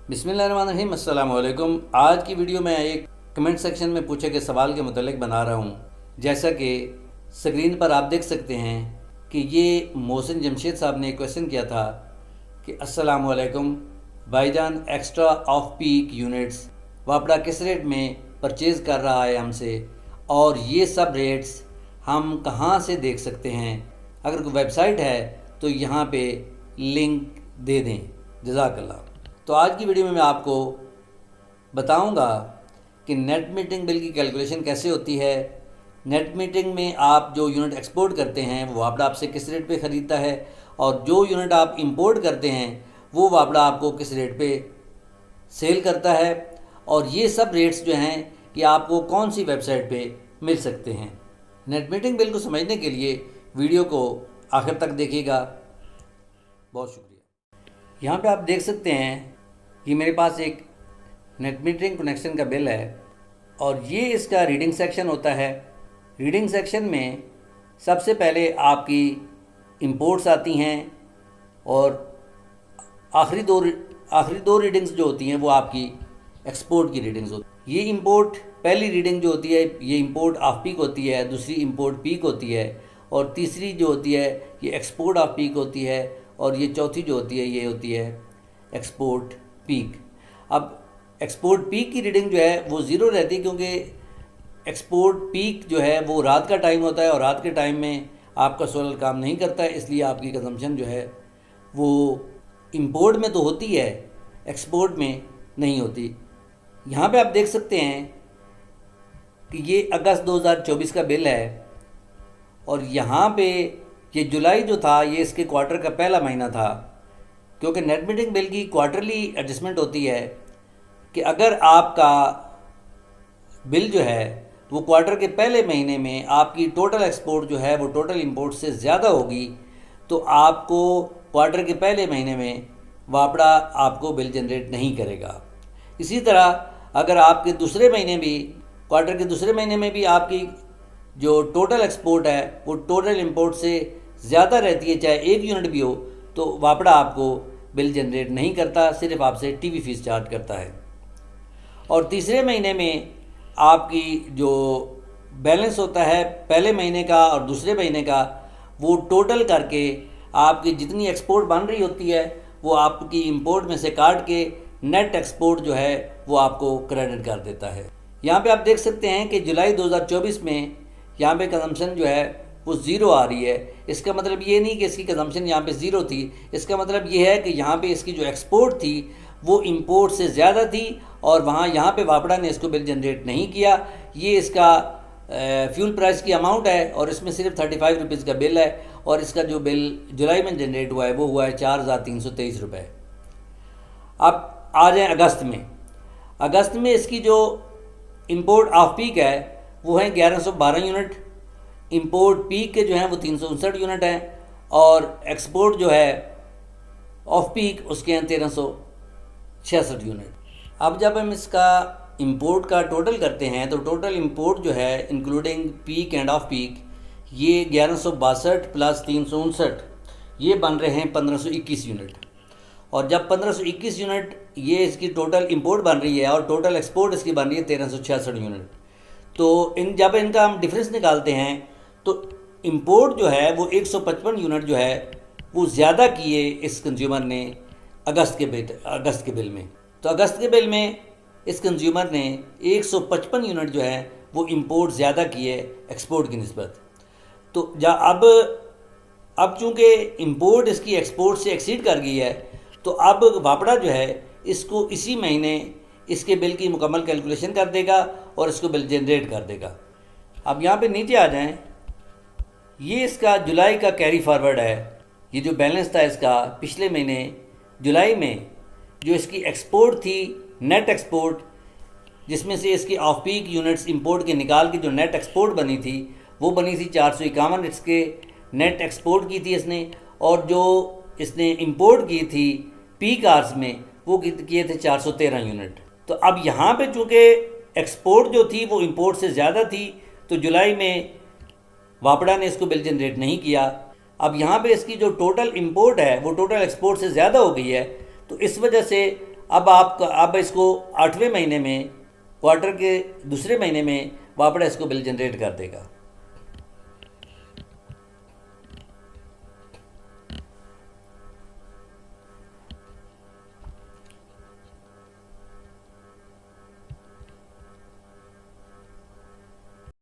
बिस्मिल्लाहिर्रहमानिर्रहीम, अस्सलाम वालेकुम। आज की वीडियो में एक कमेंट सेक्शन में पूछे गए सवाल के मुतालिक बना रहा हूँ। जैसा कि स्क्रीन पर आप देख सकते हैं कि ये मोहसिन जमशेद साहब ने एक क्वेश्चन किया था कि अस्सलाम वालेकुम भाईजान, एक्स्ट्रा ऑफ पीक यूनिट्स वापड़ा किस रेट में परचेज़ कर रहा है हमसे, और ये सब रेट्स हम कहाँ से देख सकते हैं? अगर कोई वेबसाइट है तो यहाँ पे लिंक दे दें। जज़ाकल्लाह। तो आज की वीडियो में मैं आपको बताऊंगा कि नेट मीटरिंग बिल की कैलकुलेशन कैसे होती है। नेट मीटरिंग में आप जो यूनिट एक्सपोर्ट करते हैं वो वापड़ा आपसे किस रेट पे ख़रीदता है, और जो यूनिट आप इंपोर्ट करते हैं वो वापड़ा आपको किस रेट पे सेल करता है, और ये सब रेट्स जो हैं कि आपको कौन सी वेबसाइट पे मिल सकते हैं। नेट मीटरिंग बिल को समझने के लिए वीडियो को आखिर तक देखिएगा। बहुत शुक्रिया। यहाँ पे आप देख सकते हैं कि मेरे पास एक नेट मीटरिंग कनेक्शन का बिल है, और ये इसका रीडिंग सेक्शन होता है। रीडिंग सेक्शन में सबसे पहले आपकी इंपोर्ट्स आती हैं, और आखिरी दो रीडिंग्स जो होती हैं वो आपकी एक्सपोर्ट की रीडिंग्स होती हैं। ये इंपोर्ट पहली रीडिंग जो होती है ये इंपोर्ट ऑफ पीक होती है, दूसरी इंपोर्ट पीक होती है, और तीसरी जो होती है ये एक्सपोर्ट ऑफ पीक होती है, और ये चौथी जो होती है ये होती है एक्सपोर्ट पीक। अब एक्सपोर्ट पीक की रीडिंग जो है वो ज़ीरो रहती है, क्योंकि एक्सपोर्ट पीक जो है वो रात का टाइम होता है, और रात के टाइम में आपका सोलर काम नहीं करता है, इसलिए आपकी कंजम्पशन जो है वो इंपोर्ट में तो होती है, एक्सपोर्ट में नहीं होती। यहाँ पे आप देख सकते हैं कि ये अगस्त 2024 का बिल है, और यहाँ पे ये जुलाई जो था ये इसके क्वार्टर का पहला महीना था, क्योंकि नेट मीटरिंग बिल की क्वार्टरली एडजस्टमेंट होती है कि अगर आपका बिल जो है वो क्वार्टर के पहले महीने में आपकी टोटल एक्सपोर्ट जो है वो टोटल इंपोर्ट से ज़्यादा होगी, तो आपको क्वार्टर के पहले महीने में वापड़ा आपको बिल जनरेट नहीं करेगा। इसी तरह अगर आपके दूसरे महीने भी क्वार्टर के दूसरे महीने में भी आपकी जो टोटल एक्सपोर्ट है वो टोटल इंपोर्ट से ज़्यादा रहती है, चाहे एक यूनिट भी हो, तो वापड़ा आपको बिल जनरेट नहीं करता, सिर्फ आपसे टीवी फीस चार्ज करता है। और तीसरे महीने में आपकी जो बैलेंस होता है पहले महीने का और दूसरे महीने का, वो टोटल करके आपकी जितनी एक्सपोर्ट बन रही होती है वो आपकी इंपोर्ट में से काट के नेट एक्सपोर्ट जो है वो आपको क्रेडिट कर देता है। यहाँ पे आप देख सकते हैं कि जुलाई 2024 में यहाँ पे कंजम्पशन जो है वो ज़ीरो आ रही है। इसका मतलब ये नहीं कि इसकी कंजम्पशन यहाँ पे ज़ीरो थी, इसका मतलब ये है कि यहाँ पे इसकी जो एक्सपोर्ट थी वो इंपोर्ट से ज़्यादा थी, और यहाँ पे वापड़ा ने इसको बिल जनरेट नहीं किया। ये इसका फ्यूल प्राइस की अमाउंट है, और इसमें सिर्फ 35 रुपीज़ का बिल है, और इसका जो बिल जुलाई में जनरेट हुआ है वो हुआ है 4,323 रुपये। अब आ जाए अगस्त में। अगस्त में इसकी जो इंपोर्ट ऑफ पीक है वो है 1112 यूनिट, इंपोर्ट पीक के जो हैं वो 359 यूनिट हैं, और एक्सपोर्ट जो है ऑफ पीक उसके हैं 1366 यूनिट। अब जब हम इसका इंपोर्ट का टोटल करते हैं तो टोटल इंपोर्ट जो है including peak end off peak ये 1162 प्लस 359 ये बन रहे हैं 1521 यूनिट। और जब 1521 यूनिट ये इसकी टोटल इंपोर्ट बन रही है और टोटल एक्सपोर्ट इसकी बन रही है 1366 यूनिट, तो जब इनका हम डिफरेंस निकालते हैं तो इंपोर्ट जो है वो 155 यूनिट जो है वो ज़्यादा किए इस कंज्यूमर ने अगस्त के बिल में। तो अगस्त के बिल में इस कंज्यूमर ने 155 यूनिट जो है वो इंपोर्ट ज़्यादा किए एक्सपोर्ट की निस्बत। तो अब चूँकि इंपोर्ट इसकी एक्सपोर्ट से एक्सीड कर गई है, तो अब वापड़ा जो है इसको इसी महीने इसके बिल की मुकम्मल कैलकुलेशन कर देगा और इसको बिल जनरेट कर देगा। अब यहाँ पे नीचे आ जाएं, ये इसका जुलाई का कैरी फॉरवर्ड है। ये जो बैलेंस था इसका पिछले महीने जुलाई में जो इसकी एक्सपोर्ट थी, नेट एक्सपोर्ट, जिसमें से इसकी ऑफ पीक यूनिट्स इंपोर्ट के निकाल के जो नेट एक्सपोर्ट बनी थी वो बनी थी 451 इसके नेट एक्सपोर्ट की थी इसने, और जो इसने इंपोर्ट की थी पीक आवर्स में वो किए थे 413 यूनिट। तो अब यहाँ पे चूँकि एक्सपोर्ट जो थी वो इंपोर्ट से ज़्यादा थी, तो जुलाई में वापड़ा ने इसको बिल जनरेट नहीं किया। अब यहाँ पे इसकी जो टोटल इंपोर्ट है वो टोटल एक्सपोर्ट से ज़्यादा हो गई है, तो इस वजह से अब इसको 8वें महीने में, क्वार्टर के दूसरे महीने में वो अपना इसको बिल जनरेट कर देगा।